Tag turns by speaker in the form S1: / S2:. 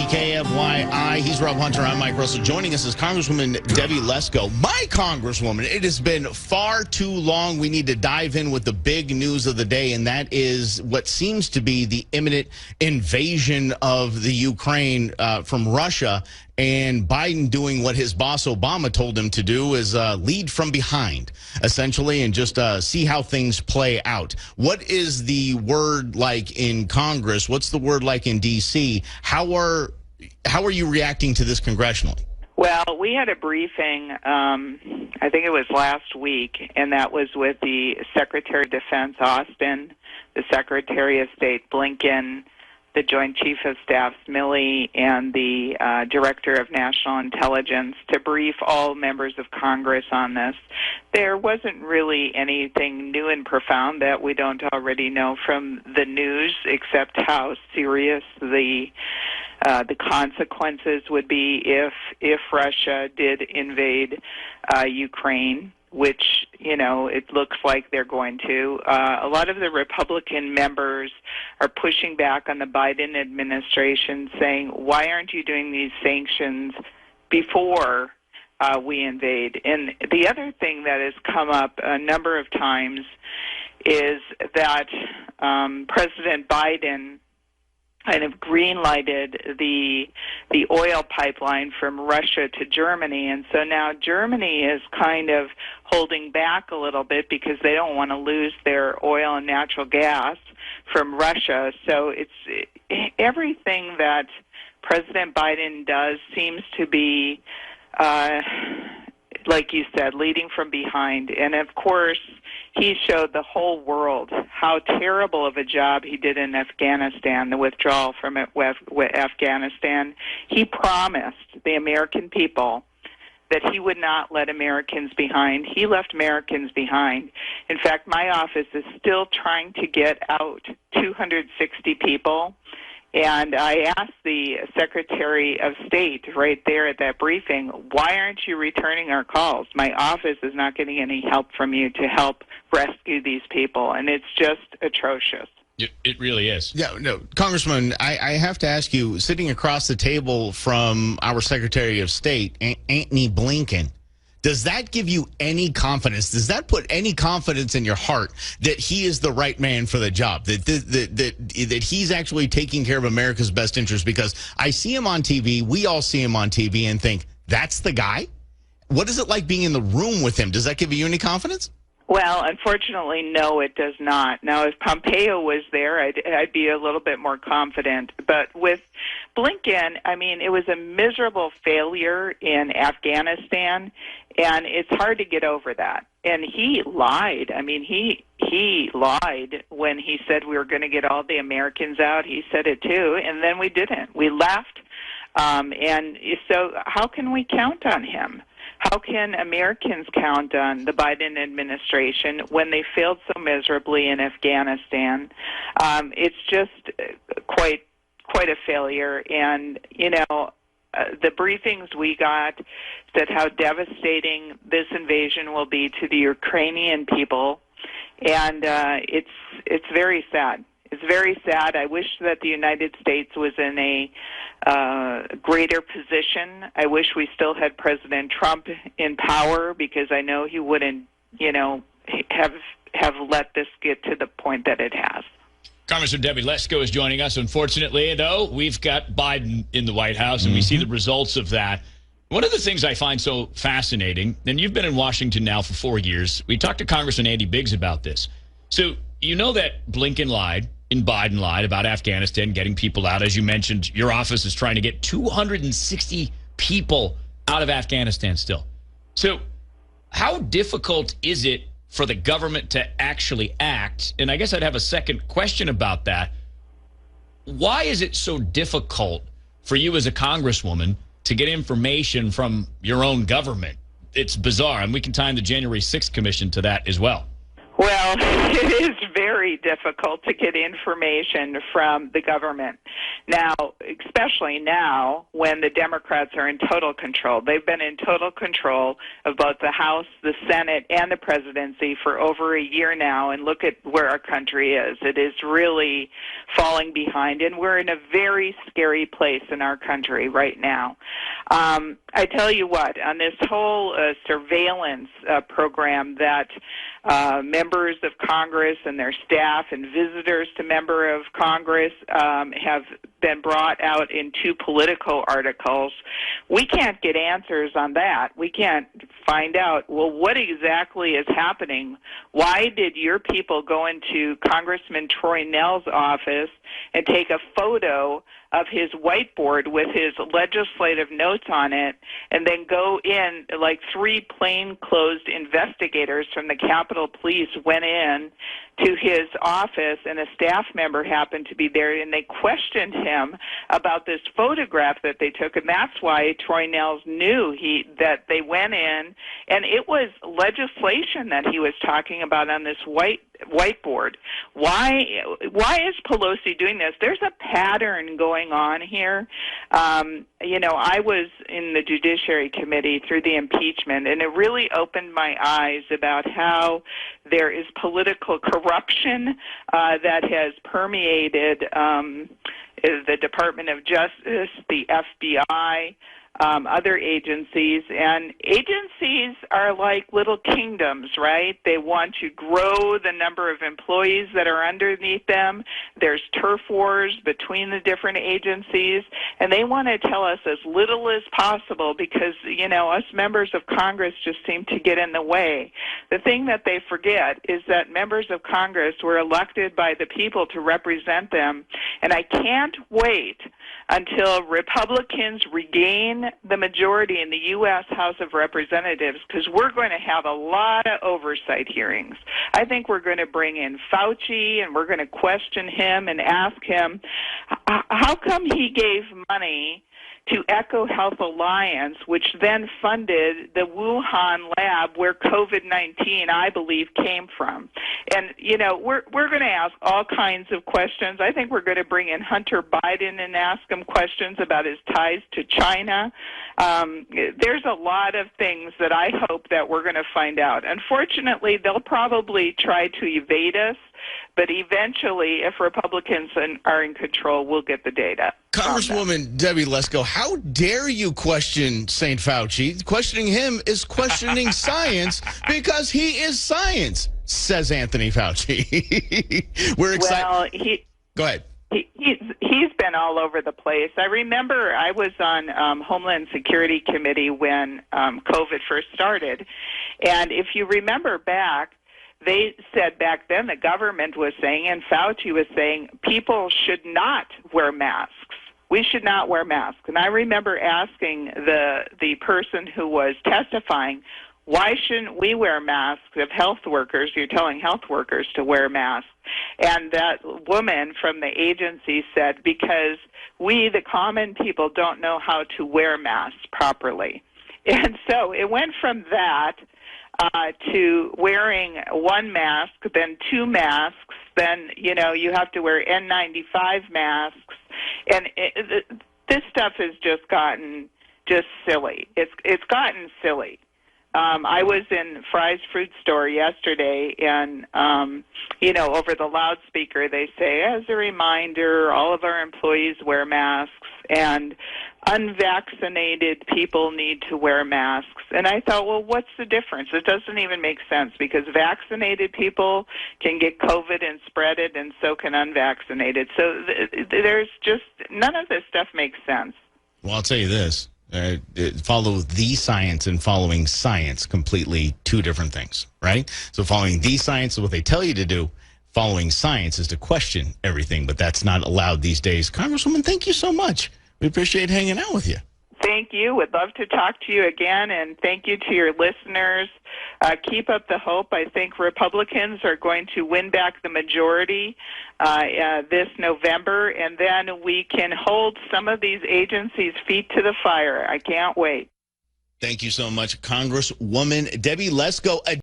S1: KFYI. He's Rob Hunter. I'm Mike Russell. Joining us is Congresswoman Debbie Lesko. My Congresswoman, it has been far too long. We need to dive in with the big news of the day, and that is what seems to be the imminent invasion of the Ukraine from Russia, and Biden doing what his boss Obama told him to do, is lead from behind, essentially, and just see how things play out. What is the word like in Congress? What's the word like in D.C.? How are you reacting to this congressionally?
S2: Well, we had a briefing, I think it was last week, and that was with the Secretary of Defense, Austin, the Secretary of State, Blinken, the Joint Chief of Staff, Milley, and the Director of National Intelligence to brief all members of Congress on this. There wasn't really anything new and profound that we don't already know from the news, except how serious the consequences would be if Russia did invade Ukraine, which, you know, it looks like they're going to. A lot of the Republican members are pushing back on the Biden administration, saying, why aren't you doing these sanctions before we invade? And the other thing that has come up a number of times is that President Biden kind of green-lighted the oil pipeline from Russia to Germany, and so now Germany is kind of holding back a little bit because they don't want to lose their oil and natural gas from Russia. So it's everything that President Biden does seems to be, like you said, leading from behind. And of course, he showed the whole world how terrible of a job he did in Afghanistan, the withdrawal from Afghanistan. He promised the American people that he would not let Americans behind. He left Americans behind. In fact, my office is still trying to get out 260 people. And I asked the Secretary of State right there at that briefing, why aren't you returning our calls? My office is not getting any help from you to help rescue these people, and it's just atrocious.
S1: It really is. Yeah, no, Congressman, I have to ask you, sitting across the table from our Secretary of State, Antony Blinken, does that give you any confidence? Does that put any confidence in your heart that he is the right man for the job, that he's actually taking care of America's best interest? Because I see him on TV, we all see him on TV and think, that's the guy? What is it like being in the room with him? Does that give you any confidence?
S2: Well, unfortunately, no, it does not. Now, if Pompeo was there, I'd be a little bit more confident. But with Blinken, I mean, it was a miserable failure in Afghanistan, and it's hard to get over that. And he lied. I mean, he lied when he said we were going to get all the Americans out. He said it too, and then we didn't. We left. And so how can we count on him? How can Americans count on the Biden administration when they failed so miserably in Afghanistan? It's just quite a failure. And, you know, the briefings we got said how devastating this invasion will be to the Ukrainian people. And it's very sad. It's very sad. I wish that the United States was in a greater position. I wish we still had President Trump in power, because I know he wouldn't, you know, have let this get to the point that it has.
S3: Congressman Debbie Lesko is joining us. Unfortunately, though, we've got Biden in the White House, and we see the results of that. One of the things I find so fascinating, and you've been in Washington now for 4 years, we talked to Congressman Andy Biggs about this. So you know that Blinken lied and Biden lied about Afghanistan, getting people out. As you mentioned, your office is trying to get 260 people out of Afghanistan still. So how difficult is it for the government to actually act? And I guess I'd have a second question about that. Why is it so difficult for you as a congresswoman to get information from your own government? It's bizarre, and we can tie the January 6th commission to that as well.
S2: Well, it is very difficult to get information from the government. Now, especially now when the Democrats are in total control. They've been in total control of both the House, the Senate, and the presidency for over a year now, and look at where our country is. It is really falling behind, and we're in a very scary place in our country right now. I tell you what, on this whole surveillance program that members of Congress and their staff and visitors to member of Congress have been brought out in 2 Politico articles, we can't get answers on that. We can't find out, well, what exactly is happening? Why did your people go into Congressman Troy Nell's office and take a photo of his whiteboard with his legislative notes on it, and then go in, like 3 plainclothes investigators from the Capitol Police went in to his office, and a staff member happened to be there, and they questioned him about this photograph that they took, and that's why Troy Nehls knew that they went in, and it was legislation that he was talking about on this whiteboard. Why is Pelosi doing this? There's a pattern going on here. I was in the Judiciary Committee through the impeachment, and it really opened my eyes about how there is political corruption that has permeated the Department of Justice, the FBI, other agencies, and agencies are like little kingdoms, right? They want to grow the number of employees that are underneath them. There's turf wars between the different agencies, and they want to tell us as little as possible because, us members of Congress just seem to get in the way. The thing that they forget is that members of Congress were elected by the people to represent them, and I can't wait until Republicans regain the majority in the U.S. House of Representatives, because we're going to have a lot of oversight hearings. I think we're going to bring in Fauci, and we're going to question him and ask him, how come he gave money to Echo Health Alliance, which then funded the Wuhan lab where COVID-19, I believe, came from. And, we're going to ask all kinds of questions. I think we're going to bring in Hunter Biden and ask him questions about his ties to China. There's a lot of things that I hope that we're going to find out. Unfortunately, they'll probably try to evade us. But eventually, if Republicans are in control, we'll get the data.
S1: Congresswoman Debbie Lesko, how dare you question St. Fauci? Questioning him is questioning science because he is science, says Anthony Fauci. We're excited.
S2: Well,
S1: go ahead.
S2: He's been all over the place. I remember I was on Homeland Security Committee when COVID first started. And if you remember back, they said back then, the government was saying, and Fauci was saying, people should not wear masks. We should not wear masks. And I remember asking the person who was testifying, why shouldn't we wear masks if health workers, you're telling health workers to wear masks? And that woman from the agency said, because we, the common people, don't know how to wear masks properly. And so it went from that to wearing one mask, then 2 masks, then, you have to wear N95 masks. And this stuff has just gotten silly. It's gotten silly. I was in Fry's fruit store yesterday, and, over the loudspeaker, they say, as a reminder, all of our employees wear masks, and unvaccinated people need to wear masks. And I thought, well, what's the difference? It doesn't even make sense, because vaccinated people can get COVID and spread it, and so can unvaccinated. So there's just, none of this stuff makes sense.
S1: Well, I'll tell you this. Follow the science and following science, completely 2 different things, right? So following the science is what they tell you to do. Following science is to question everything, but that's not allowed these days. Congresswoman, thank you so much. We appreciate hanging out with you.
S2: Thank you. Would love to talk to you again, and thank you to your listeners. Keep up the hope. I think Republicans are going to win back the majority this November, and then we can hold some of these agencies' feet to the fire. I can't wait.
S1: Thank you so much, Congresswoman Debbie Lesko.